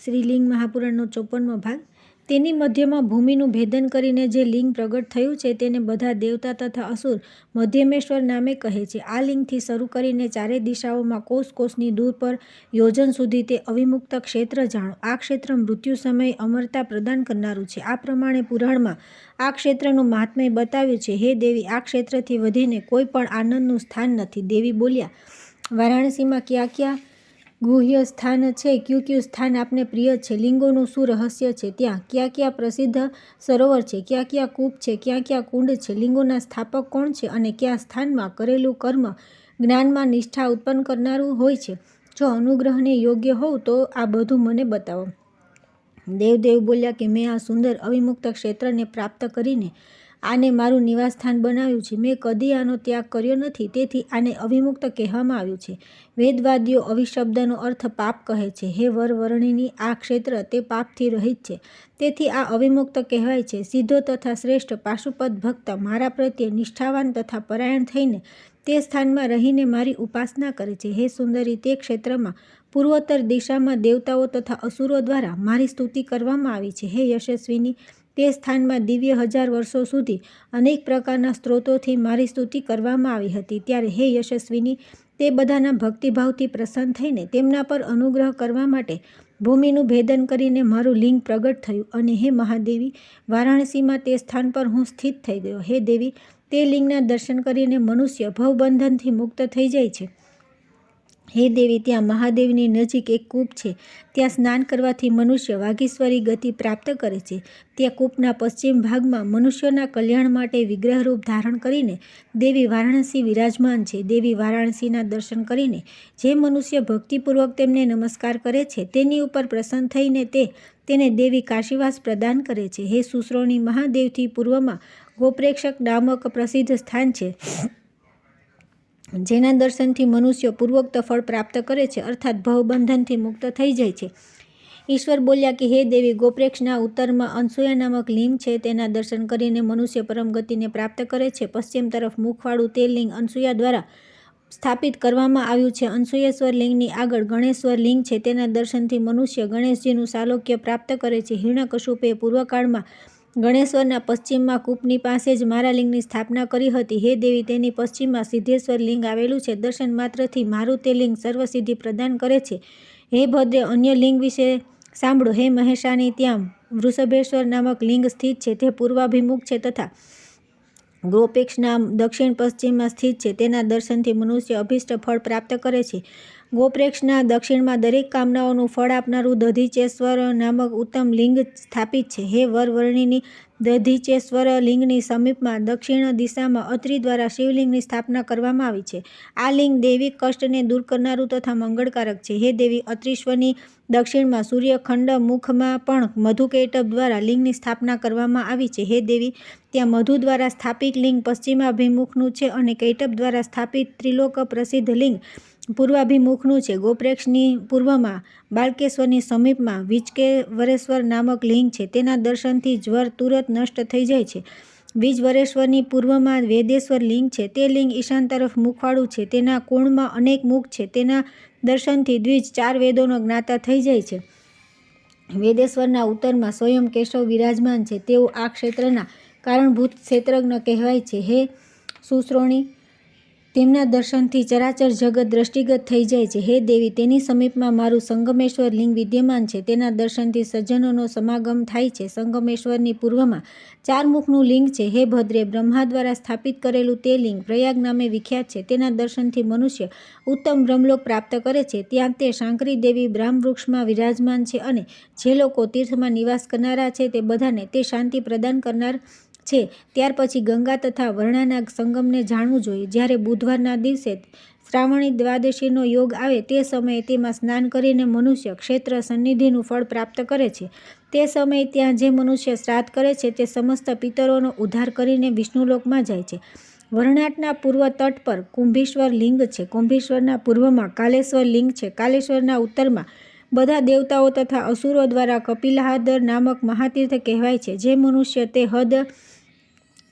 શ્રીલિંગ મહાપુરાણનો 54મો ભાગ। તેની મધ્યમાં ભૂમિનું ભેદન કરીને જે લિંગ પ્રગટ થયું છે તેને બધા દેવતા તથા અસુર મધ્યમેશ્વર નામે કહે છે। આ લિંગથી શરૂ કરીને ચારે દિશાઓમાં કોષ કોષની દૂર પર યોજન સુધી તે અવિમુક્ત ક્ષેત્ર જાણો। આ ક્ષેત્ર મૃત્યુ સમયે અમરતા પ્રદાન કરનારું છે। આ પ્રમાણે પુરાણમાં આ ક્ષેત્રનું મહાત્મ્ય બતાવ્યું છે। હે દેવી, આ ક્ષેત્રથી વધીને કોઈ પણ આનંદનું સ્થાન નથી। દેવી બોલ્યા, વારાણસીમાં ક્યાં ક્યાં ગુહ્ય સ્થાન છે? ક્યું ક્યું સ્થાન આપને પ્રિય છે? લિંગોનું શું રહસ્ય છે? ત્યાં ક્યાં ક્યાં પ્રસિદ્ધ સરોવર છે? ક્યાં ક્યાં કૂપ છે? ક્યાં ક્યાં કુંડ છે? લિંગોના સ્થાપક કોણ છે? અને કયા સ્થાનમાં કરેલું કર્મ જ્ઞાનમાં નિષ્ઠા ઉત્પન્ન કરનારું હોય છે? જો અનુગ્રહને યોગ્ય હોવ તો આ બધું મને બતાવો। દેવ બોલ્યા કે મેં આ સુંદર અવિમુક્ત ક્ષેત્રને પ્રાપ્ત કરીને આને મારું નિવાસસ્થાન બનાવ્યું છે। મેં કદી આનો ત્યાગ કર્યો નથી, તેથી આને અવિમુક્ત કહેવામાં આવ્યું છે। વેદવાદીઓ અવિશબ્દનો અર્થ પાપ કહે છે। હે વરવર્ણિની, આ ક્ષેત્ર તે પાપથી રહિત છે, તેથી આ અવિમુક્ત કહેવાય છે। સિદ્ધો તથા શ્રેષ્ઠ પાશુપત ભક્ત મારા પ્રત્યે નિષ્ઠાવાન તથા પરાયણ થઈને તે સ્થાનમાં રહીને મારી ઉપાસના કરે છે। હે સુંદરી, તે ક્ષેત્રમાં પૂર્વોત્તર દિશામાં દેવતાઓ તથા અસુરો દ્વારા મારી સ્તુતિ કરવામાં આવી છે। હે યશસ્વીની, તે સ્થાનમાં દિવ્ય 1000 વર્ષો સુધી અનેક પ્રકારના સ્ત્રોતોથી મારી સ્તુતિ કરવામાં આવી હતી। ત્યારે હે યશસ્વીની, તે બધાના ભક્તિભાવથી પ્રસન્ન થઈને તેમના પર અનુગ્રહ કરવા માટે ભૂમિનું ભેદન કરીને મારું લિંગ પ્રગટ થયું। અને હે મહાદેવી, વારાણસીમાં તે સ્થાન પર હું સ્થિત થઈ ગયો। હે દેવી, તે લિંગના દર્શન કરીને મનુષ્ય ભવબંધનથી મુક્ત થઈ જાય છે। હે દેવી, ત્યાં મહાદેવની નજીક એક કૂપ છે, ત્યાં સ્નાન કરવાથી મનુષ્ય વાગીશ્વરી ગતિ પ્રાપ્ત કરે છે। ત્યાં કૂપના પશ્ચિમ ભાગમાં મનુષ્યોના કલ્યાણ માટે વિગ્રહરૂપ ધારણ કરીને દેવી વારાણસી વિરાજમાન છે। દેવી વારાણસીના દર્શન કરીને જે મનુષ્ય ભક્તિપૂર્વક તેમને નમસ્કાર કરે છે તેની ઉપર પ્રસન્ન થઈને તેને દેવી કાશીવાસ પ્રદાન કરે છે। હે સુશ્રોણી, મહાદેવથી પૂર્વમાં ગોપ્રેક્ષક નામક પ્રસિદ્ધ સ્થાન છે, જેના દર્શનથી મનુષ્યો પૂર્વોક્ત ફળ પ્રાપ્ત કરે છે, અર્થાત ભવબંધનથી મુક્ત થઈ જાય છે। ઈશ્વર બોલ્યા કે હે દેવી, ગોપ્રેક્ષના ઉત્તરમાં અનસૂયા નામક લિંગ છે, તેના દર્શન કરીને મનુષ્ય પરમ ગતિને પ્રાપ્ત કરે છે। પશ્ચિમ તરફ મુખવાળું તે લિંગ અનસૂયા દ્વારા સ્થાપિત કરવામાં આવ્યું છે। અનસૂયેશ્વર લિંગની આગળ ગણેશ્વર લિંગ છે, તેના દર્શનથી મનુષ્ય ગણેશજીનું સાલોક્ય પ્રાપ્ત કરે છે। હિરણ્યકશુપે પૂર્વકાળમાં ગણેશ્વરના પશ્ચિમમાં કૂપની પાસે જ મારા લિંગની સ્થાપના કરી હતી। હે દેવી, તેની પશ્ચિમમાં સિદ્ધેશ્વર લિંગ આવેલું છે। દર્શન માત્રથી મારું તે લિંગ સર્વસિદ્ધિ પ્રદાન કરે છે। હે ભદ્રે, અન્ય લિંગ વિશે સાંભળો। હે મહેશાની, ત્યાં વૃષભેશ્વર નામક લિંગ સ્થિત છે, તે પૂર્વાભિમુખ છે તથા ગોપેક્ષના દક્ષિણ પશ્ચિમમાં સ્થિત છે। તેના દર્શનથી મનુષ્ય અભિષ્ટ ફળ પ્રાપ્ત કરે છે। ગોપ્રેક્ષના દક્ષિણમાં દરેક કામનાઓનું ફળ આપનારું દધીચેશ્વર નામક ઉત્તમ લિંગ સ્થાપિત છે। હે વરવર્ણિની, દધીચેશ્વર લિંગની સમીપમાં દક્ષિણ દિશામાં અત્રિ દ્વારા શિવલિંગની સ્થાપના કરવામાં આવી છે। આ લિંગ દૈવિક કષ્ટને દૂર કરનારું તથા મંગળકારક છે। હે દેવી, અત્રિશ્વરની દક્ષિણમાં સૂર્યખંડ મુખમાં પણ મધુકૈટભ દ્વારા લિંગની સ્થાપના કરવામાં આવી છે। હે દેવી, ત્યાં મધુ દ્વારા સ્થાપિત લિંગ પશ્ચિમાભિમુખનું છે અને કૈટભ દ્વારા સ્થાપિત ત્રિલોક પ્રસિદ્ધ લિંગ પૂર્વાભિમુખનું છે। ગોપ્રેક્ષની પૂર્વમાં બાલકેશ્વરની સમીપમાં વિજકેવરેશ્વર નામક લિંગ છે, તેના દર્શનથી જ્વર તુરત નષ્ટ થઈ જાય છે। વિજવરેશ્વરની પૂર્વમાં વેદેશ્વર લિંગ છે, તે લિંગ ઈશાન તરફ મુખવાળું છે, તેના કોણમાં અનેક મુખ છે, તેના દર્શનથી દ્વિજ 4 વેદોનો જ્ઞાતા થઈ જાય છે। વેદેશ્વરના ઉત્તરમાં સ્વયં કેશવ વિરાજમાન છે, તેઓ આ ક્ષેત્રના કારણભૂત ક્ષેત્રજ્ઞ કહેવાય છે। હે સુશ્રોણી, તેમના દર્શનથી ચરાચર જગત દ્રષ્ટિગત થઈ જાય છે। હે દેવી, તેની સમીપમાં મારું સંગમેશ્વર લિંગ વિદ્યમાન છે, તેના દર્શનથી સજ્જનોનો સમાગમ થાય છે। સંગમેશ્વરની પૂર્વમાં 4 મુખનું લિંગ છે। હે ભદ્રે, બ્રહ્મા દ્વારા સ્થાપિત કરેલું તે લિંગ પ્રયાગ નામે વિખ્યાત છે, તેના દર્શનથી મનુષ્ય ઉત્તમ બ્રહ્મલોક પ્રાપ્ત કરે છે। ત્યાં તે શાંકરી દેવી બ્રાહ્મવૃક્ષમાં વિરાજમાન છે અને જે લોકો તીર્થમાં નિવાસ કરનારા છે તે બધાને તે શાંતિ પ્રદાન કરનાર છે। ત્યાર પછી ગંગા તથા વર્ણાના સંગમને જાણવું જોઈએ। જ્યારે બુધવારના દિવસે શ્રાવણી દ્વાદશીનો યોગ આવે તે સમયે તેમાં સ્નાન કરીને મનુષ્ય ક્ષેત્ર સન્નિધિનું ફળ પ્રાપ્ત કરે છે। તે સમયે ત્યાં જે મનુષ્ય શ્રાદ્ધ કરે છે તે સમસ્ત પિતરોનો ઉદ્ધાર કરીને વિષ્ણુલોકમાં જાય છે। વર્ણાટના પૂર્વ તટ પર કુંભીશ્વર લિંગ છે। કુંભીશ્વરના પૂર્વમાં કાલેશ્વર લિંગ છે। કાલેશ્વરના ઉત્તરમાં બધા દેવતાઓ તથા અસુરો દ્વારા કપિલાહદ નામક મહાતીર્થ કહેવાય છે। જે મનુષ્ય તે હદ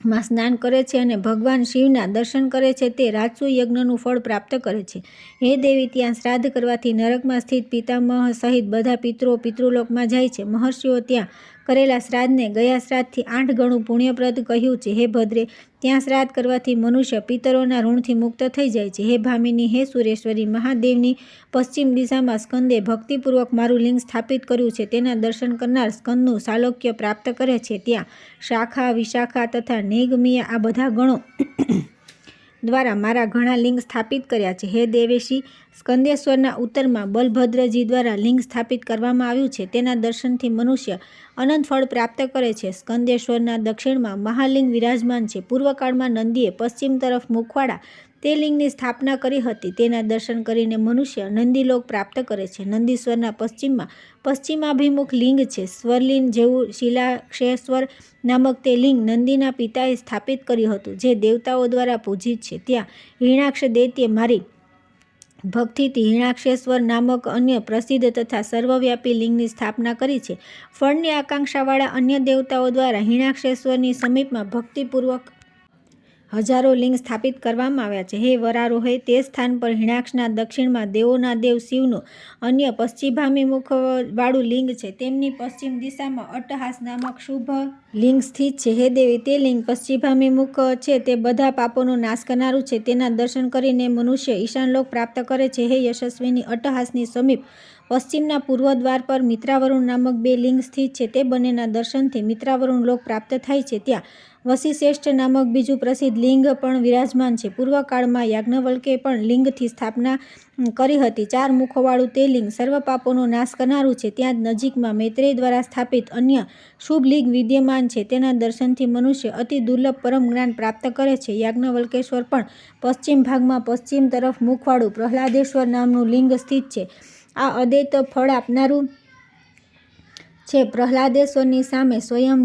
માં સ્નાન કરે છે અને ભગવાન શિવના દર્શન કરે છે તે રાજસુ યજ્ઞનું ફળ પ્રાપ્ત કરે છે. હે દેવી, ત્યાં શ્રાદ્ધ કરવાથી નરકમાં સ્થિત પિતામહ સહિત બધા પિતૃઓ પિતૃલોકમાં જાય છે. મહર્ષિઓ ત્યાં કરેલા શ્રાદ્ધને ગયા શ્રાદ્ધથી 8 ગણું પુણ્યપ્રદ કહ્યું છે. હે ભદ્રે, ત્યાં શ્રાદ્ધ કરવાથી મનુષ્ય પિતરોના ઋણથી મુક્ત થઈ જાય છે. હે ભામિની, હે સુરેશ્વરી, મહાદેવની પશ્ચિમ દિશામાં સ્કંદે ભક્તિપૂર્વક મારું લિંગ સ્થાપિત કર્યું છે. તેના દર્શન કરનાર સ્કંદનું સાલોક્ય પ્રાપ્ત કરે છે. ત્યાં શાખા, વિશાખા તથા નેગમિયા આ બધા ગણો દ્વારા મારા ઘણા લિંગ સ્થાપિત કર્યા છે. હે દેવેશી, સ્કંદેશ્વરના ઉત્તરમાં બલભદ્રજી દ્વારા લિંગ સ્થાપિત કરવામાં આવ્યું છે. તેના દર્શનથી મનુષ્ય અનંત ફળ પ્રાપ્ત કરે છે. સ્કંદેશ્વરના દક્ષિણમાં મહાલિંગ વિરાજમાન છે. પૂર્વકાળમાં નંદીએ પશ્ચિમ તરફ મુખવાળા તે લિંગની સ્થાપના કરી હતી. તેના દર્શન કરીને મનુષ્ય નંદીલોક પ્રાપ્ત કરે છે. નંદીશ્વરના પશ્ચિમમાં પશ્ચિમાભિમુખ લિંગ છે. સ્વરલિન જેવું શિલાક્ષેશ્વર નામક તે લિંગ નંદીના પિતાએ સ્થાપિત કર્યું હતું, જે દેવતાઓ દ્વારા પૂજિત છે. ત્યાં હિરણાક્ષ દૈત્યે મારી ભક્તિથી હિરણાક્ષેશ્વર નામક અન્ય પ્રસિદ્ધ તથા સર્વવ્યાપી લિંગની સ્થાપના કરી છે. ફળની આકાંક્ષાવાળા અન્ય દેવતાઓ દ્વારા હિરણાક્ષેશ્વરની સમીપમાં ભક્તિપૂર્વક હજારો લિંગ સ્થાપિત કરવામાં આવ્યા છે. હે વરારોહે, તે સ્થાન પર હિરણાક્ષના દક્ષિણમાં દેવોના દેવ શિવનું અન્ય પશ્ચિમાભિમુખ વાળું લિંગ છે. તેમની પશ્ચિમ દિશામાં અટ્ટહાસ નામક શુભ લિંગ સ્થિત છે. હે દેવી, તે લિંગ પશ્ચિમાભિમુખ છે. તે બધા પાપોનો નાશ કરનારું છે. તેના દર્શન કરીને મનુષ્ય ઈશાનલોક પ્રાપ્ત કરે છે. હે યશસ્વીની, અટ્ટહાસની સમીપ પશ્ચિમના પૂર્વ દ્વાર પર મિત્રાવરુણ નામક 2 લિંગ સ્થિત છે. તે બંનેના દર્શનથી મિત્રાવરુણ લોક પ્રાપ્ત થાય છે. ત્યાં વશિશ્રેષ્ઠ નામક બીજું પ્રસિદ્ધ લિંગ પણ વિરાજમાન છે. પૂર્વકાળમાં યાજ્ઞવલ્કે પણ લિંગથી સ્થાપના કરી હતી. 4 મુખોવાળું તે લિંગ સર્વ પાપોનો નાશ કરનારું છે. ત્યાં જ નજીકમાં મૈત્રેય દ્વારા સ્થાપિત અન્ય શુભ લિંગ વિદ્યમાન છે. તેના દર્શનથી મનુષ્ય અતિ દુર્લભ પરમ જ્ઞાન પ્રાપ્ત કરે છે. યાજ્ઞવલ્કેશ્વર પણ પશ્ચિમ ભાગમાં પશ્ચિમ તરફ મુખવાળું પ્રહલાદેશ્વર નામનું લિંગ સ્થિત છે. આ અદ્વૈત ફળ આપનારું છે. પ્રહલાદેશ્વરની સામે સ્વયં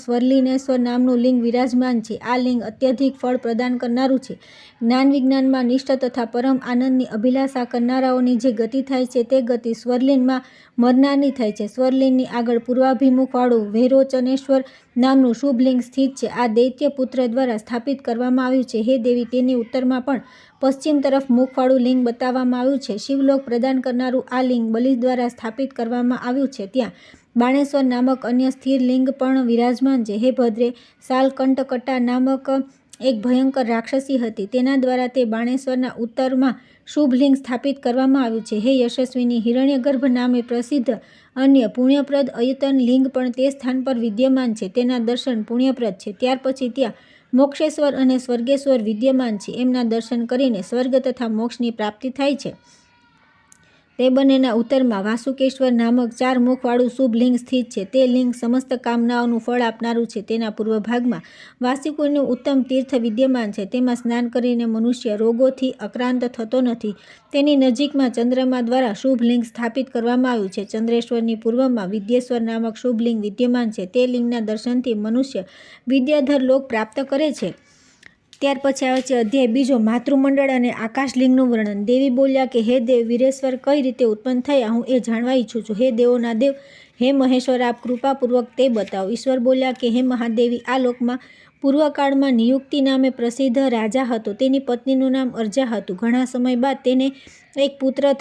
સ્વરલિનેશ્વર નામનું લિંગ વિરાજમાન છે. આ લિંગ અત્યધિક ફળ પ્રદાન કરનારું છે. જ્ઞાન વિજ્ઞાનમાં નિષ્ઠ તથા પરમ આનંદની અભિલાષા કરનારાઓની જે ગતિ થાય છે તે ગતિ સ્વરલિનમાં મરનારની થાય છે. સ્વરલિનની આગળ પૂર્વાભિમુખવાળું વૈરોચનેશ્વર નામનું શુભ લિંગ સ્થિત છે. આ દૈત્ય પુત્ર દ્વારા સ્થાપિત કરવામાં આવ્યું છે. હે દેવી, તેની ઉત્તરમાં પણ પશ્ચિમ તરફ મુખવાળું લિંગ બતાવવામાં આવ્યું છે. શિવલોક પ્રદાન કરનારું આ લિંગ બલિ દ્વારા સ્થાપિત કરવામાં આવ્યું છે. ત્યાં બાણેશ્વર નામક અન્ય સ્થિર લિંગ પણ વિરાજમાન છે. હે ભદ્રે, શાલકંટકટા નામક એક ભયંકર રાક્ષસી હતી. તેના દ્વારા તે બાણેશ્વરના ઉત્તરમાં શુભ લિંગ સ્થાપિત કરવામાં આવ્યું છે. હે યશસ્વીની, હિરણ્યગર્ભ નામે પ્રસિદ્ધ અન્ય પુણ્યપ્રદ અયતન લિંગ પણ તે સ્થાન પર વિદ્યમાન છે. તેના દર્શન પુણ્યપ્રદ છે. ત્યાર પછી ત્યાં મોક્ષેશ્વર અને સ્વર્ગેશ્વર વિદ્યમાન છે. એમના દર્શન કરીને સ્વર્ગ તથા મોક્ષની પ્રાપ્તિ થાય છે. તે બંનેના ઉત્તરમાં વાસુકેશ્વર નામક 4 મુખવાળું શુભ લિંગ સ્થિત છે. તે લિંગ સમસ્ત કામનાઓનું ફળ આપનારું છે. તેના પૂર્વ ભાગમાં વાસુકીનું ઉત્તમ તીર્થ વિદ્યમાન છે. તેમાં સ્નાન કરીને મનુષ્ય રોગોથી આક્રાંત થતો નથી. તેની નજીકમાં ચંદ્રમા દ્વારા શુભ લિંગ સ્થાપિત કરવામાં આવ્યું છે. ચંદ્રેશ્વરની પૂર્વમાં વિદ્યેશ્વર નામક શુભ લિંગ વિદ્યમાન છે. તે લિંગના દર્શનથી મનુષ્ય વિદ્યાધર લોક પ્રાપ્ત કરે છે. ત્યાર પછી આવે છે અધ્યાય બીજો, માતૃમંડળ અને આકાશલિંગનું વર્ણન. દેવી બોલ્યા કે હે દેવ, વીરેશ્વર કઈ રીતે ઉત્પન્ન થયા હું એ જાણવા ઈચ્છું છું. હે દેવોના દેવ, હે મહેશ્વર, આપ કૃપાપૂર્વક તે બતાવો. ઈશ્વર બોલ્યા કે હે મહાદેવી, આ લોકમાં પૂર્વકાળમાં નિયુક્તિ નામે પ્રસિદ્ધ રાજા હતો. તેની પત્નીનું નામ અર્જા હતું. ઘણા સમય બાદ તેને એક પુત્ર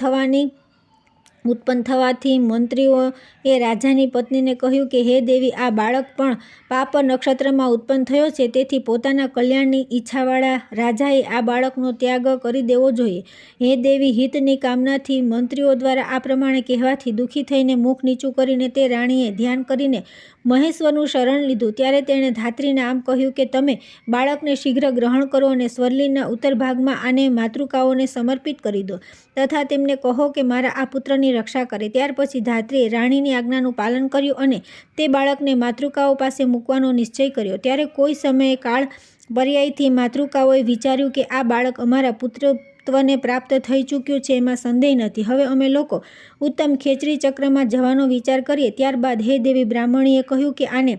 ઉત્પન્ન થવાથી મંત્રીઓએ રાજાની પત્નીને કહ્યું કે હે દેવી, આ બાળક પણ પાપ નક્ષત્રમાં ઉત્પન્ન થયો છે. તેથી પોતાના કલ્યાણની ઈચ્છાવાળા રાજાએ આ બાળકનો ત્યાગ કરી દેવો જોઈએ. હે દેવી, હિતની કામનાથી મંત્રીઓ દ્વારા આ પ્રમાણે કહેવાથી દુઃખી થઈને મુખ નીચું કરીને તે રાણીએ ધ્યાન કરીને મહેશ્વરનું શરણ લીધું. ત્યારે તેણે ધાત્રીને આમ કહ્યું કે તમે બાળકને શીઘ્ર ગ્રહણ કરો અને સ્વરલિનના ઉત્તર ભાગમાં આને માતૃકાઓને સમર્પિત કરી દો તથા તેમને કહો કે મારા આ પુત્રની રક્ષા કરે. ત્યાર પછી ધાત્રીએ રાણીની આજ્ઞાનું પાલન કર્યું અને તે બાળકને માતૃકાઓ પાસે મૂકવાનો નિશ્ચય કર્યો. ત્યારે કોઈ સમયે કાળ પર્યાયથી માતૃકાઓએ વિચાર્યું કે આ બાળક અમારા પુત્રત્વને પ્રાપ્ત થઈ ચૂક્યું છે, એમાં સંદેહ નથી. હવે અમે લોકો ઉત્તમ ખેચરી ચક્રમાં જવાનો વિચાર કરીએ. ત્યારબાદ હે દેવી, બ્રાહ્મણીએ કહ્યું કે આને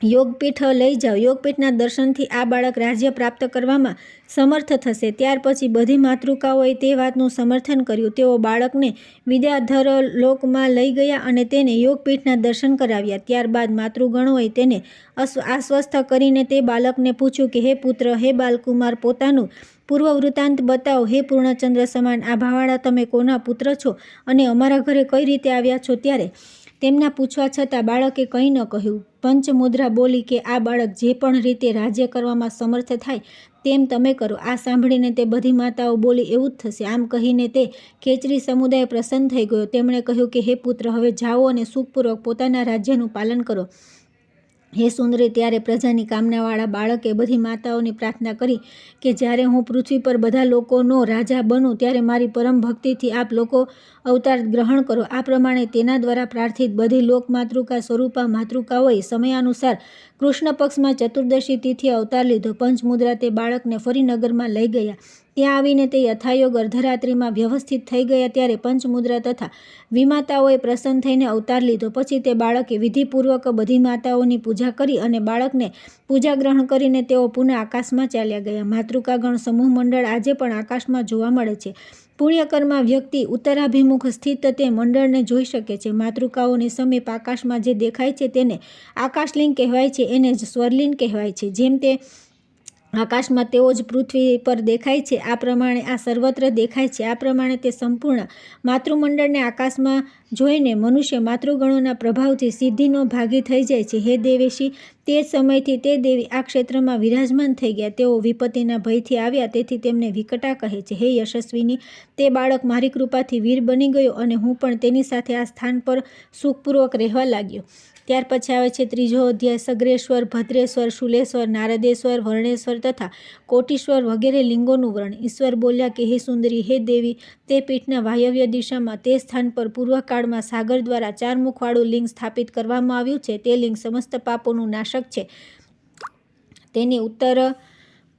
યોગપીઠ લઈ જાઓ. યોગપીઠના દર્શનથી આ બાળક રાજ્ય પ્રાપ્ત કરવામાં સમર્થ થશે. ત્યાર પછી બધી માતૃકાઓએ તે વાતનું સમર્થન કર્યું. તેઓ બાળકને વિદ્યાધર લોકમાં લઈ ગયા અને તેને યોગપીઠના દર્શન કરાવ્યા. ત્યારબાદ માતૃગણોએ તેને આશ્વસ્ત કરીને તે બાળકને પૂછ્યું કે હે પુત્ર, હે બાલકુમાર, પોતાનું પૂર્વ વૃત્તાંત બતાવો. હે પૂર્ણચંદ્ર સમાન આભાવાળા, તમે કોના પુત્ર છો અને અમારા ઘરે કઈ રીતે આવ્યા છો? ત્યારે તેમના પૂછવા છતાં બાળકે કંઈ ન કહ્યું. પંચમુદ્રા બોલી કે આ બાળક જે પણ રીતે રાજ્ય કરવામાં સમર્થ થાય તેમ તમે કરો. આ સાંભળીને તે બધી માતાઓ બોલી એવું જ થશે. આમ કહીને તે ખેચરી સમુદાય પ્રસન્ન થઈ ગયો. તેમણે કહ્યું કે હે પુત્ર, હવે જાઓ અને સુખપૂર્વક પોતાના રાજ્યનું પાલન કરો. હે સુંદરી, ત્યારે પ્રજાની કામનાવાળા બાળકે બધી માતાઓની પ્રાર્થના કરી કે જ્યારે હું પૃથ્વી પર બધા લોકોનો રાજા બનું ત્યારે મારી પરમ ભક્તિથી આપ લોકો અવતાર ગ્રહણ કરો. આ પ્રમાણે તેના દ્વારા પ્રાર્થિત બધી લોક માતૃકા સ્વરૂપા માતૃકાઓએ સમયાનુસાર કૃષ્ણ પક્ષમાં ચતુર્દશી તિથિએ અવતાર લીધો. પંચમુદ્રા તે બાળકને ફરી નગરમાં લઈ ગયા. ત્યાં આવીને તે યથાયોગ અર્ધરાત્રિમાં વ્યવસ્થિત થઈ ગયા. ત્યારે પંચમુદ્રા તથા વિમાતાઓએ પ્રસન્ન થઈને અવતાર લીધો. પછી તે બાળકે વિધિપૂર્વક બધી માતાઓની પૂજા કરી અને બાળકને પૂજા ગ્રહણ કરીને તેઓ પુનઃ આકાશમાં ચાલ્યા ગયા. માતૃકાગણ સમૂહ મંડળ આજે પણ આકાશમાં જોવા મળે છે. પુણ્યકર્મા વ્યક્તિ ઉત્તરાભિમુખ સ્થિત તે મંડળને જોઈ શકે છે. માતૃકાઓની સમીપ આકાશમાં જે દેખાય છે તેને આકાશલિંગ કહેવાય છે. એને જ સ્વરલિંગ કહેવાય છે. જેમ તે આકાશમાં તેઓ જ પૃથ્વી પર દેખાય છે, આ પ્રમાણે આ સર્વત્ર દેખાય છે. આ પ્રમાણે તે સંપૂર્ણ માતૃમંડળને આકાશમાં જોઈને મનુષ્ય માતૃગણોના પ્રભાવથી સિદ્ધિનો ભાગી થઈ જાય છે. હે દેવેશી, તે જ સમયથી તે દેવી આ ક્ષેત્રમાં વિરાજમાન થઈ ગયા. તેઓ વિપત્તિના ભયથી આવ્યા, તેથી તેમને વિકટા કહે છે. હે યશસ્વીની, તે બાળક મારી કૃપાથી વીર બની ગયો અને હું પણ તેની સાથે આ સ્થાન પર સુખપૂર્વક રહેવા લાગ્યો. ત્યાર પછી આવે છે ત્રીજો અધ્યાય. સગ્રેશ્વર, ભદ્રેશ્વર, શુલેશ્વર, નારદેશ્વર, વર્ણેશ્વર તથા કોટીશ્વર વગેરે લિંગોનું વર્ણન. ઈશ્વર બોલ્યા કે હે સુંદરી, હે દેવી, તે પીઠના વાયવ્ય દિશામાં તે સ્થાન પર પૂર્વકાળમાં સાગર દ્વારા 4 મુખવાળું લિંગ સ્થાપિત કરવામાં આવ્યું છે. તે લિંગ સમસ્ત પાપોનું નાશક છે. તેની ઉત્તર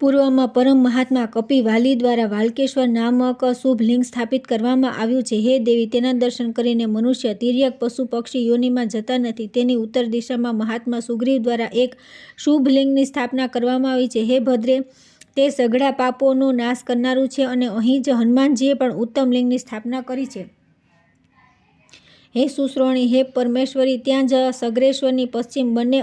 પૂર્વમાં પરમ મહાત્મા કપિ વાલી દ્વારા વાલ્કેશ્વર નામક શુભ લિંગ સ્થાપિત કરવામાં આવ્યું છે. હે દેવી, તેના દર્શન કરીને મનુષ્ય તિર્યક પશુ પક્ષી યોનિમાં જતા નથી. તેની ઉત્તર દિશામાં મહાત્મા સુગ્રીવ દ્વારા એક શુભ લિંગની સ્થાપના કરવામાં આવી છે. હે ભદ્રે, તે સઘળા પાપોનો નાશ કરનારું છે અને અહીં જ હનુમાનજીએ પણ ઉત્તમ લિંગની સ્થાપના કરી છે. હે સુશ્રોણી, હે પરમેશ્વરી, ત્યાં જ સગ્રેશ્વરની પશ્ચિમ બંને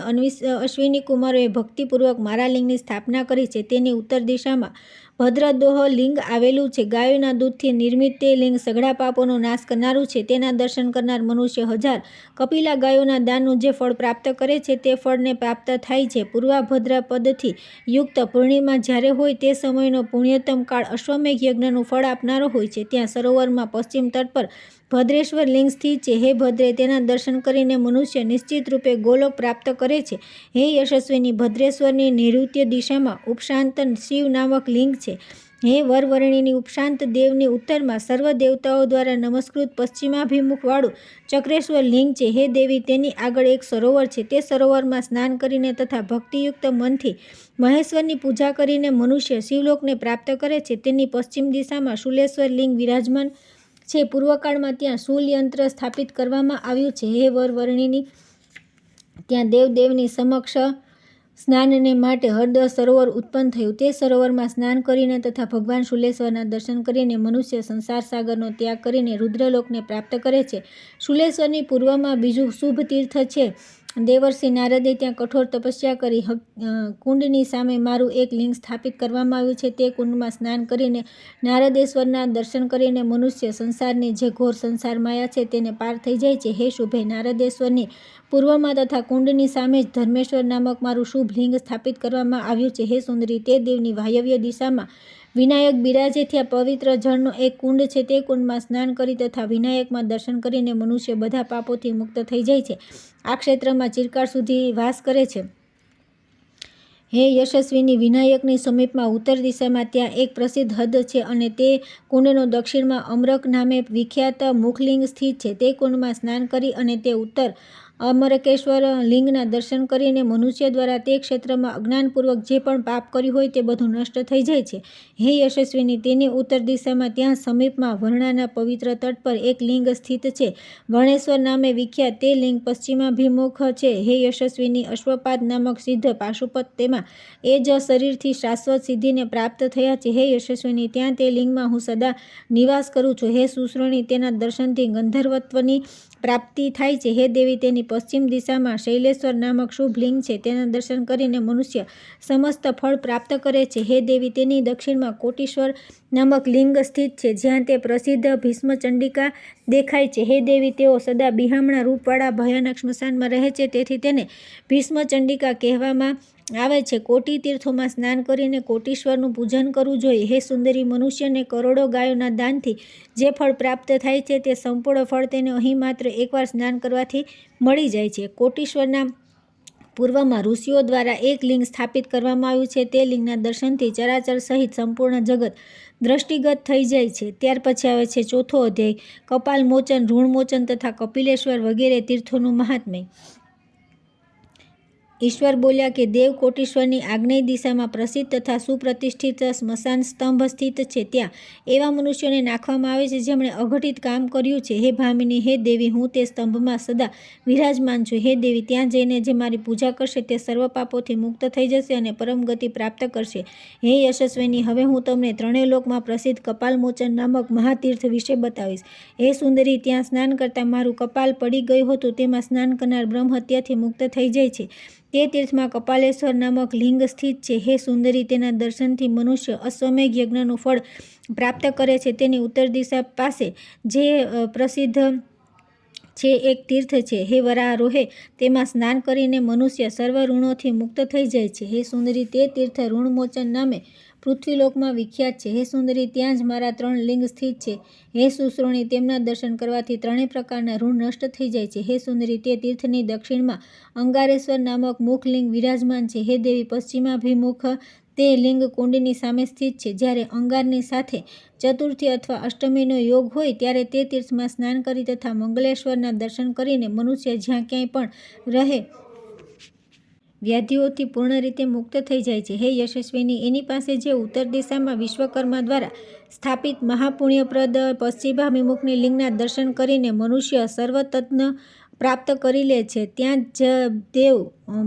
અશ્વિની કુમારોએ ભક્તિપૂર્વક મારા લિંગની સ્થાપના કરી છે. તેની ઉત્તર દિશામાં ભદ્રદોહ લિંગ આવેલું છે. ગાયોના દૂધથી નિર્મિત તે લિંગ સઘળા પાપોનો નાશ કરનારું છે. તેના દર્શન કરનાર મનુષ્ય 1000 કપિલા ગાયોના દાનનું જે ફળ પ્રાપ્ત કરે છે તે ફળને પ્રાપ્ત થાય છે. પૂર્વાભદ્ર પદથી યુક્ત પૂર્ણિમા જ્યારે હોય તે સમયનો પુણ્યતમ કાળ અશ્વમેઘ યજ્ઞનું ફળ આપનારો હોય છે. ત્યાં સરોવરમાં પશ્ચિમ તટ પર ભદ્રેશ્વર લિંગ સ્થિત છે. હે ભદ્રે, તેના દર્શન કરીને મનુષ્ય નિશ્ચિત રૂપે ગોલોક પ્રાપ્ત કરે છે. હે યશસ્વીની, ભદ્રેશ્વરની નૈઋત્ય દિશામાં ઉપશાંત શિવ નામક લિંગ છે. હે વરવર્ણિની, ઉપશાંત દેવની ઉત્તરમાં સર્વ દેવતાઓ દ્વારા નમસ્કૃત પશ્ચિમાભિમુખ વાળું ચક્રેશ્વર લિંગ છે. હે દેવી, તેની આગળ એક સરોવર છે. તે સરોવરમાં સ્નાન કરીને તથા ભક્તિયુક્ત મનથી મહેશ્વરની પૂજા કરીને મનુષ્ય શિવલોકને પ્રાપ્ત કરે છે. તેની પશ્ચિમ દિશામાં શુલેશ્વર લિંગ વિરાજમાન છે. પૂર્વકાળમાં ત્યાં શૂલ યંત્ર સ્થાપિત કરવામાં આવ્યું છે. હે વરવર્ણિની, ત્યાં દેવદેવની સમક્ષ સ્નાનને માટે હળદર સરોવર ઉત્પન્ન થયું. તે સરોવરમાં સ્નાન કરીને તથા ભગવાન શુલેશ્વરના દર્શન કરીને મનુષ્ય સંસાર સાગરનો ત્યાગ કરીને રુદ્રલોકને પ્રાપ્ત કરે છે. શુલેશ્વરની પૂર્વમાં બીજું શુભ તીર્થ છે. દેવર્ષિ નારદે ત્યાં કઠોર તપસ્યા કરી. કુંડની સામે મારું એક લિંગ સ્થાપિત કરવામાં આવ્યું છે. તે કુંડમાં સ્નાન કરીને નારદેશ્વરના દર્શન કરીને મનુષ્ય સંસારની જે ઘોર સંસાર માયા છે તેને પાર થઈ જાય છે. હે શુભે, નારદેશ્વરની પૂર્વમાં તથા કુંડની સામે જ ધર્મેશ્વર નામક મારું શુભ લિંગ સ્થાપિત કરવામાં આવ્યું છે. હે સુંદરી, તે દેવની વાયવ્ય દિશામાં વિનાયક બિરાજે. ત્યાં પવિત્ર જળનો એક કુંડ છે. તે કુંડમાં સ્નાન કરી તથા વિનાયકમાં દર્શન કરીને મનુષ્ય બધા પાપોથી મુક્ત થઈ જાય છે. આ ક્ષેત્રમાં ચિરકાળ સુધી વાસ કરે છે. હે યશસ્વીની, વિનાયકની સમીપમાં ઉત્તર દિશામાં ત્યાં એક પ્રસિદ્ધ હદ છે અને તે કુંડનો દક્ષિણમાં અમરક નામે વિખ્યાત મુખલિંગ સ્થિત છે. તે કુંડમાં સ્નાન કરી અને તે ઉત્તર અમરકેશ્વર લિંગના દર્શન કરીને મનુષ્ય દ્વારા તે ક્ષેત્રમાં અજ્ઞાનપૂર્વક જે પણ પાપ કર્યું હોય તે બધું નષ્ટ થઈ જાય છે. હે યશસ્વીની, તેની ઉત્તર દિશામાં ત્યાં સમીપમાં વર્ણાના પવિત્ર તટ પર એક લિંગ સ્થિત છે. વર્ણેશ્વર નામે વિખ્યાત તે લિંગ પશ્ચિમાભિમુખ છે. હે યશસ્વીની, અશ્વપાદ નામક સિદ્ધ પાશુપત તેમાં એ જ શરીરથી શાશ્વત સિદ્ધિને પ્રાપ્ત થયા છે. હે યશસ્વીની, ત્યાં તે લિંગમાં હું સદા નિવાસ કરું છું. હે સુશ્રોણી, તેના દર્શનથી ગંધર્વત્વની પ્રાપ્તિ થાય છે. હે દેવી, તેની પશ્ચિમ દિશામાં શૈલેશ્વર નામક શુભ લિંગ છે. તેના દર્શન કરીને મનુષ્ય સમસ્ત ફળ પ્રાપ્ત કરે છે. હે દેવી, તેની દક્ષિણમાં કોટીશ્વર નામક લિંગ સ્થિત છે, જ્યાં તે પ્રસિદ્ધ ભીષ્મચંડિકા દેખાય છે. હે દેવી, તેઓ સદા બિહામણા રૂપવાળા ભયાનક સ્મશાનમાં રહે છે, તેથી તેને ભીષ્મચંડિકા કહેવામાં આવે છે. કોટી તીર્થોમાં સ્નાન કરીને કોટીશ્વરનું પૂજન કરવું જોઈએ. હે સુંદરી, મનુષ્યને કરોડો ગાયોના દાનથી જે ફળ પ્રાપ્ત થાય છે તે સંપૂર્ણ ફળ તેને અહીં માત્ર એકવાર સ્નાન કરવાથી મળી જાય છે. કોટીશ્વરના પૂર્વમાં ઋષિઓ દ્વારા એક લિંગ સ્થાપિત કરવામાં આવ્યું છે. તે લિંગના દર્શનથી ચરાચર સહિત સંપૂર્ણ જગત દ્રષ્ટિગત થઈ જાય છે. ત્યાર પછી આવે છે ચોથો અધ્યાય, કપાલમોચન, ઋણમોચન તથા કપિલેશ્વર વગેરે તીર્થોનું મહાત્મ્ય. ઈશ્વર બોલ્યા કે દેવ કોટીશ્વરની આગ્નેય દિશામાં પ્રસિદ્ધ તથા સુપ્રતિષ્ઠિત સ્મશાન સ્તંભ સ્થિત છે. ત્યાં એવા મનુષ્યોને નાખવામાં આવે છે જેમણે અઘટિત કામ કર્યું છે. હે ભામિની, હે દેવી, હું તે સ્તંભમાં સદા વિરાજમાન છું. હે દેવી, ત્યાં જઈને જે મારી પૂજા કરશે તે સર્વ પાપોથી મુક્ત થઈ જશે અને પરમ ગતિ પ્રાપ્ત કરશે. હે યશસ્વીની, હવે હું તમને ત્રણેય લોકમાં પ્રસિદ્ધ કપાલમોચન નામક મહાતીર્થ વિશે બતાવીશ. હે સુંદરી, ત્યાં સ્નાન કરતાં મારું કપાલ પડી ગયું હતું. તેમાં સ્નાન કરનાર બ્રહ્મ હત્યાથી મુક્ત થઈ જાય છે. તે તીર્થમાં કપાલેશ્વર નામક લિંગ સ્થિત છે. હે સુંદરી, તેના દર્શનથી મનુષ્ય અશ્વમેઘ યજ્ઞનું ફળ પ્રાપ્ત કરે છે. તેની ઉત્તર દિશા પાસે જે પ્રસિદ્ધ છે એક તીર્થ છે. હે વરારોહે, તેમાં સ્નાન કરીને મનુષ્ય સર્વ ઋણોથી મુક્ત થઈ જાય છે. હે સુંદરી, તે તીર્થ ઋણમોચન નામે પૃથ્વીલોકમાં વિખ્યાત છે. હે સુંદરી, ત્યાં જ મારા 3 લિંગ સ્થિત છે. હે સુશ્રોણી, તેમના દર્શન કરવાથી 3 પ્રકારના ઋણ નષ્ટ થઈ જાય છે. હે સુંદરી, તે તીર્થની દક્ષિણમાં અંગારેશ્વર નામક મુખલિંગ વિરાજમાન છે. હે દેવી, પશ્ચિમાભિમુખ તે લિંગ કુંડની સામે સ્થિત છે. જ્યારે અંગારની સાથે ચતુર્થી અથવા અષ્ટમીનો યોગ હોય ત્યારે તે તીર્થમાં સ્નાન કરી તથા મંગલેશ્વરના દર્શન કરીને મનુષ્ય જ્યાં ક્યાંય પણ રહે વ્યાધિઓથી પૂર્ણ રીતે મુક્ત થઈ જાય છે. હે યશસ્વીની, એની પાસે જે ઉત્તર દિશામાં વિશ્વકર્મા દ્વારા સ્થાપિત મહાપુણ્યપ્રદ પશ્ચિમાભિમુખની લિંગના દર્શન કરીને મનુષ્ય સર્વતત્ન પ્રાપ્ત કરી લે છે. ત્યાં જ દેવ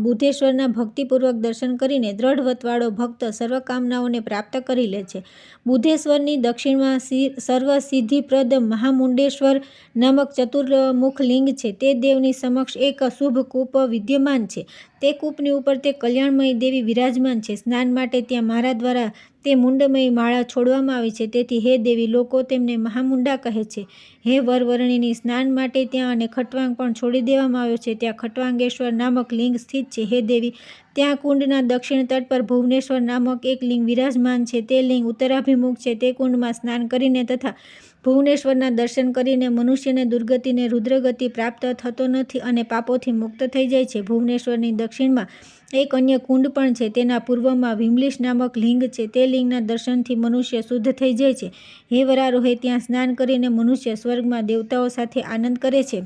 બુધેશ્વરના ભક્તિપૂર્વક દર્શન કરીને દ્રઢવ્રતવાળો ભક્ત સર્વકામનાઓને પ્રાપ્ત કરી લે છે. બુધેશ્વરની દક્ષિણમાં સર્વસિદ્ધિપ્રદ મહામુંડેશ્વર નામક ચતુર્મુખ લિંગ છે. તે દેવની સમક્ષ એક શુભ કૂપ વિદ્યમાન છે. તે કૂપની ઉપર તે કલ્યાણમયી દેવી વિરાજમાન છે. સ્નાન માટે ત્યાં મારા દ્વારા તે મુંડમયી માળા છોડવામાં આવી છે. તેથી હે દેવી, લોકો તેમને મહામુંડા કહે છે. હે વરવર્ણિની, સ્નાન માટે ત્યાં અને ખટવાંગ પણ છોડી દેવામાં આવ્યો છે. ત્યાં ખટવાંગેશ્વર નામક લિંગ સ્થિત છે. હે દેવી, ત્યાં કુંડના દક્ષિણ તટ પર ભુવનેશ્વર નામક એક લિંગ વિરાજમાન છે. તે લિંગ ઉત્તરાભિમુખ છે. તે કુંડમાં સ્નાન કરીને તથા ભુવનેશ્વરના દર્શન કરીને મનુષ્યને દુર્ગતિને રુદ્રગતિ પ્રાપ્ત થતો નથી અને પાપોથી મુક્ત થઈ જાય છે. ભુવનેશ્વરની દક્ષિણમાં એક અન્ય કુંડ પણ છે. તેના પૂર્વમાં વિમલીશ નામક લિંગ છે. તે લિંગના દર્શનથી મનુષ્ય શુદ્ધ થઈ જાય છે. હે વરારોહે, ત્યાં સ્નાન કરીને મનુષ્ય સ્વર્ગમાં દેવતાઓ સાથે આનંદ કરે છે.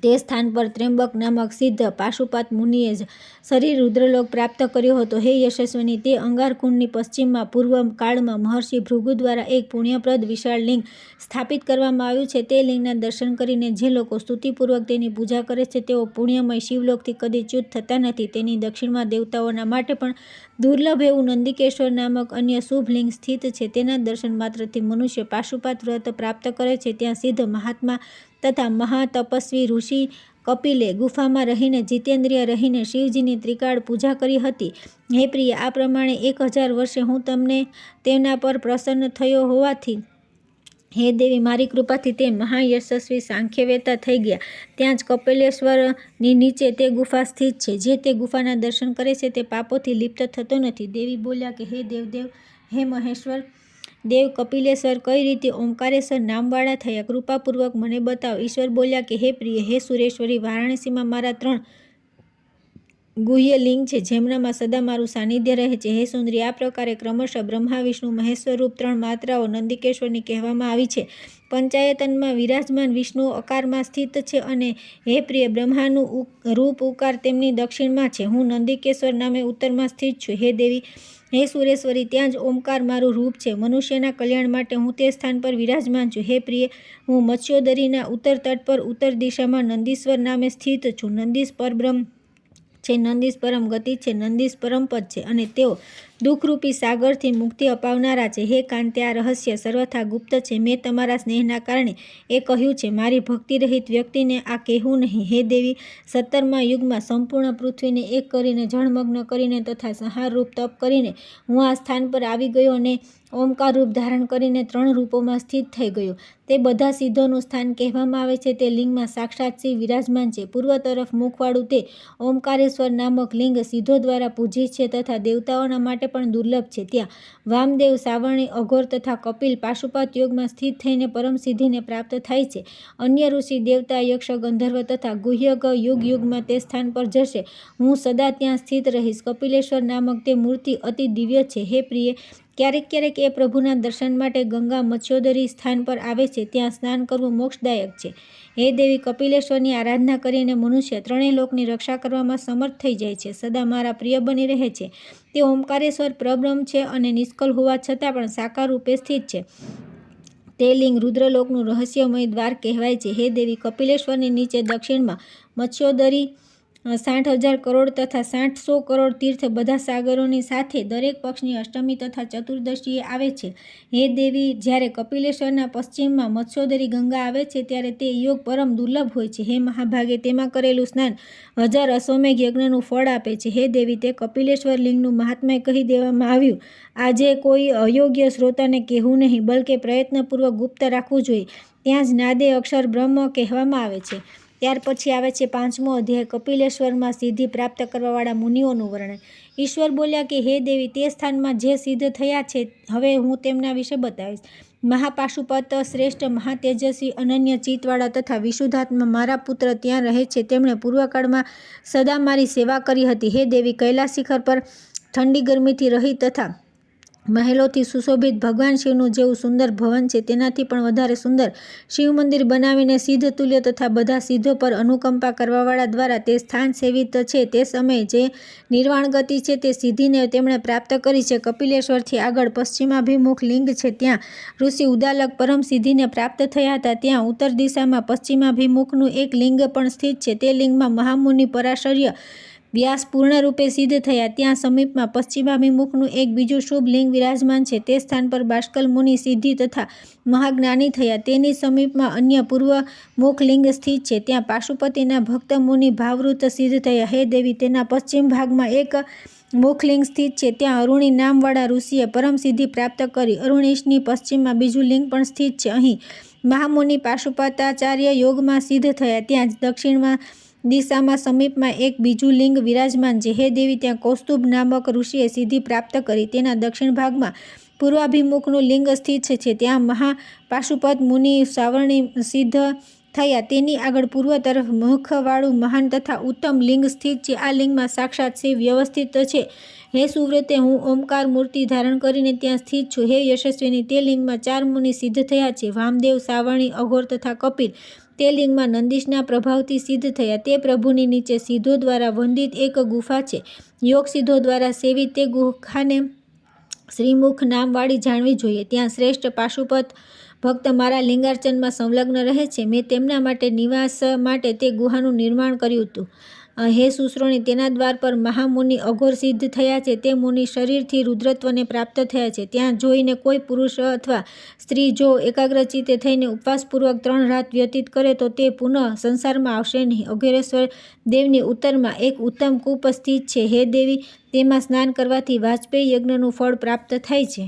તે સ્થાન પર ત્ર્યંબક નામક સિદ્ધ પાશુપત મુનિએ જ શરીર રુદ્રલોક પ્રાપ્ત કર્યો હતો. હે યશસ્વીની, તે અંગારકુંડની પશ્ચિમમાં પૂર્વ કાળમાં મહર્ષિ ભૃગુ દ્વારા એક પુણ્યપ્રદ વિશાળ લિંગ સ્થાપિત કરવામાં આવ્યું છે. તે લિંગના દર્શન કરીને જે લોકો સ્તુતિપૂર્વક તેની પૂજા કરે છે તેઓ પુણ્યમય શિવલોકથી કદી ચ્યુત થતા નથી. તેની દક્ષિણમાં દેવતાઓના માટે પણ દુર્લભ એવું નંદિકેશ્વર નામક અન્ય શુભ લિંગ સ્થિત છે. તેના દર્શન માત્રથી મનુષ્ય પાશુપત વ્રત પ્રાપ્ત કરે છે. ત્યાં સિદ્ધ મહાત્મા તથા મહાતપસ્વી ઋષિ કપિલે ગુફામાં રહીને જીતેન્દ્રિય રહીને શિવજીની ત્રિકાળ પૂજા કરી હતી. હે પ્રિય, આ પ્રમાણે 1000 વર્ષે હું તમને તેના પર પ્રસન્ન થયો હોવાથી હે દેવી, મારી કૃપાથી તે મહાયશસ્વી સાંખ્યવેતા થઈ ગયા. ત્યાં જ કપિલેશ્વરની નીચે તે ગુફા સ્થિત છે. જે તે ગુફાના દર્શન કરે છે તે પાપોથી લિપ્ત થતો નથી. દેવી બોલ્યા કે હે દેવદેવ, હે મહેશ્વર દેવ કપિલેશ્વર કઈ રીતે ઓમકારેશ્વર નામવાળા થયા? કૃપાપૂર્વક મને બતાવો. ઈશ્વર બોલ્યા કે હે પ્રિય, હે સુરેશ્વરી, વારાણસીમાં મારા 3 ગુહ્ય લિંગ છે, જેમનામાં સદા મારું સાનિધ્ય રહે છે. હે સુંદરી, આ પ્રકારે ક્રમશઃ બ્રહ્મા, વિષ્ણુ, મહેશ્વર રૂપ 3 માત્રાઓ નંદિકેશ્વરની કહેવામાં આવી છે. પંચાયતનમાં વિરાજમાન વિષ્ણુ અકારમાં સ્થિત છે અને હે પ્રિય, બ્રહ્માનું રૂપ ઉકાર તેમની દક્ષિણમાં છે. હું નંદિકેશ્વર નામે ઉત્તરમાં સ્થિત છું. હે દેવી, હે સુરેશ્વરી, ત્યાં જ ઓમકાર મારું રૂપ છે. મનુષ્યના કલ્યાણ માટે હું તે સ્થાન પર વિરાજમાન છું. હે પ્રિય, હું મત્સ્યોદરીના ઉત્તર તટ પર ઉત્તર દિશામાં નંદીશ્વર નામે સ્થિત છું. નંદીશ પરબ્રહ્મ છે, નંદીશ પરમ ગતિ છે, નંદીશ પરમપદ છે અને તેઓ દુઃખરૂપી સાગરથી મુક્તિ અપાવનારા છે. હે કાંતે, આ રહસ્ય સર્વથા ગુપ્ત છે. મેં તમારા સ્નેહના કારણે એ કહ્યું છે. મારી ભક્તિરહિત વ્યક્તિને આ કહેવું નહીં. હે દેવી, 17મા યુગમાં સંપૂર્ણ પૃથ્વીને એક કરીને, જળમગ્ન કરીને તથા સંહારરૂપ તપ કરીને હું આ સ્થાન પર આવી ગયો અને ઓમકાર રૂપ ધારણ કરીને 3 રૂપોમાં સ્થિત થઈ ગયો. તે બધા સિદ્ધોનું સ્થાન કહેવામાં આવે છે. તે લિંગમાં સાક્ષાત શિવ વિરાજમાન છે. પૂર્વ તરફ મુખવાળું તે ઓમકારેશ્વર નામક લિંગ સિદ્ધો દ્વારા પૂજિત છે તથા દેવતાઓના માટે પણ દુર્લભ છે. ત્યાં વામદેવ, સાવર્ણી, અઘોર તથા કપિલ પાશુપત યોગમાં સ્થિત થઈને પરમ સિદ્ધિને પ્રાપ્ત થાય છે. અન્ય ઋષિ, દેવતા, યક્ષ, ગંધર્વ તથા ગુહ્યક યુગ યુગમાં તે સ્થાન પર જશે. હું સદા ત્યાં સ્થિત રહીશ. કપિલેશ્વર નામક તે મૂર્તિ અતિ દિવ્ય છે. હે પ્રિય, ક્યારેક ક્યારેક એ પ્રભુના દર્શન માટે ગંગા મત્સ્યોદરી સ્થાન પર આવે છે. ત્યાં સ્નાન કરવું મોક્ષદાયક છે. હે દેવી, કપિલેશ્વરની આરાધના કરીને મનુષ્ય 3 લોકની રક્ષા કરવામાં સમર્થ થઈ જાય છે. સદા મારા પ્રિય બની રહે છે. તે ઓમકારેશ્વર પરબ્રહ્મ છે અને નિષ્કલ હોવા છતાં પણ સાકાર રૂપે સ્થિત છે. તે લિંગ રુદ્રલોકનું રહસ્યમય દ્વાર કહેવાય છે. હે દેવી, કપિલેશ્વરની નીચે દક્ષિણમાં મત્સ્યોદરી 60,000 કરોડ તથા 60,000 કરોડ તીર્થ બધા સાગરોની સાથે દરેક પક્ષની અષ્ટમી તથા ચતુર્દશીએ આવે છે. હે દેવી, જ્યારે કપિલેશ્વરના પશ્ચિમમાં મત્સ્યોદરી ગંગા આવે છે ત્યારે તે યોગ પરમ દુર્લભ હોય છે. હે મહાભાગે, તેમાં કરેલું સ્નાન 1000 અશ્વમેઘ યજ્ઞનું ફળ આપે છે. હે દેવી, તે કપિલેશ્વર લિંગનું મહાત્મ્ય કહી દેવામાં આવ્યું. આજે કોઈ અયોગ્ય શ્રોતાને કહેવું નહીં, બલકે પ્રયત્નપૂર્વક ગુપ્ત રાખવું જોઈએ. ત્યાં જ નાદે અક્ષર બ્રહ્મ કહેવામાં આવે છે. ત્યાર પછી આવે છે 5મો અધ્યાય, કપિલેશ્વરમાં સિદ્ધિ પ્રાપ્ત કરવાવાળા મુનિઓનું વર્ણન. ઈશ્વર બોલ્યા કે હે દેવી, તે સ્થાનમાં જે સિદ્ધ થયા છે હવે હું તેમના વિશે બતાવીશ. મહાપાશુપત, શ્રેષ્ઠ, મહાતેજસ્વી, અનન્ય ચિત્તવાળા તથા વિશુદ્ધાત્મા મારા પુત્ર ત્યાં રહે છે. તેમણે પૂર્વકાળમાં સદા મારી સેવા કરી હતી. હે દેવી, કૈલાસ શિખર પર ઠંડી ગરમીથી રહિત તથા મહેલોથી સુશોભિત ભગવાન શિવનું જેવું સુંદર ભવન છે તેનાથી પણ વધારે સુંદર શિવ મંદિર બનાવીને સિદ્ધ તુલ્ય તથા બધા સિદ્ધો પર અનુકંપા કરવાવાળા દ્વારા તે સ્થાન સેવિત છે. તે સમયે જે નિર્વાણ ગતિ છે તે સિદ્ધિને તેમણે પ્રાપ્ત કરી છે. કપિલેશ્વરથી આગળ પશ્ચિમાભિમુખ લિંગ છે. ત્યાં ઋષિ ઉદાલક પરમ સિદ્ધિને પ્રાપ્ત થયા હતા. ત્યાં ઉત્તર દિશામાં પશ્ચિમાભિમુખનું એક લિંગ પણ સ્થિત છે. તે લિંગમાં મહામુનિ પરાશર્ય વ્યાસ પૂર્ણ રૂપે સિદ્ધ થયા. ત્યાં સમીપમાં પશ્ચિમાભિમુખનું એક બીજું શુભ લિંગ વિરાજમાન છે. તે સ્થાન પર બાષ્કલ મુનિ સિદ્ધિ તથા મહાજ્ઞાની થયા. તેની સમીપમાં અન્ય પૂર્વમુખ લિંગ સ્થિત છે. ત્યાં પાશુપતિના ભક્ત મુનિ ભાવવૃત સિદ્ધ થયા. હે દેવી, તેના પશ્ચિમ ભાગમાં એક મુખલિંગ સ્થિત છે. ત્યાં અરુણી નામવાળા ઋષિએ પરમ સિદ્ધિ પ્રાપ્ત કરી. અરુણીશની પશ્ચિમમાં બીજું લિંગ પણ સ્થિત છે. અહીં મહામુનિ પાશુપતાચાર્ય યોગમાં સિદ્ધ થયા. ત્યાં જ દક્ષિણમાં દિશામાં સમીપમાં એક બીજું લિંગ વિરાજમાન છે. હે દેવી, ત્યાં કૌસ્તુભ નામક ઋષિએ સિદ્ધિ પ્રાપ્ત કરી. તેના દક્ષિણ ભાગમાં પૂર્વાભિમુખનું લિંગ સ્થિત છે. ત્યાં મહાપાશુપત મુનિ સાવર્ણી સિદ્ધ થયા. તેની આગળ પૂર્વ તરફ મુખવાળું મહાન તથા ઉત્તમ લિંગ સ્થિત છે. આ લિંગમાં સાક્ષાત શિવ વ્યવસ્થિત છે. હે સુવ્રતે, હું ઓમકાર મૂર્તિ ધારણ કરીને ત્યાં સ્થિત છું. હે યશસ્વીની, તે લિંગમાં 4 મુનિ સિદ્ધ થયા છે. વામદેવ, સાવર્ણી, અઘોર તથા કપિલ. તે લિંગમાં નંદીશના પ્રભાવથી સિદ્ધ થયા. તે પ્રભુની નીચે સિદ્ધો દ્વારા વંદિત એક ગુફા છે. યોગ સિદ્ધો દ્વારા સેવિત તે ગુફાને શ્રીમુખ નામવાળી જાણવી જોઈએ. ત્યાં શ્રેષ્ઠ પાશુપત ભક્ત મારા લિંગાર્ચનમાં સંલગ્ન રહે છે. મેં તેમના માટે નિવાસ માટે તે ગુહાનું નિર્માણ કર્યું હતું. હે સુશ્રોણી, તેના દ્વાર પર મહામુનિ અઘોર સિદ્ધ થયા છે. તે મુનિ શરીરથી રુદ્રત્વને પ્રાપ્ત થયા છે. ત્યાં જોઈને કોઈ પુરુષ અથવા સ્ત્રી જો એકાગ્રચિત્તે થઈને ઉપવાસપૂર્વક 3 રાત વ્યતીત કરે તો તે પુનઃ સંસારમાં આવશે નહીં. અઘોરેશ્વર દેવની ઉત્તરમાં એક ઉત્તમ કૂપ સ્થિત છે. હે દેવી, તેમાં સ્નાન કરવાથી વાજપેયી યજ્ઞનું ફળ પ્રાપ્ત થાય છે.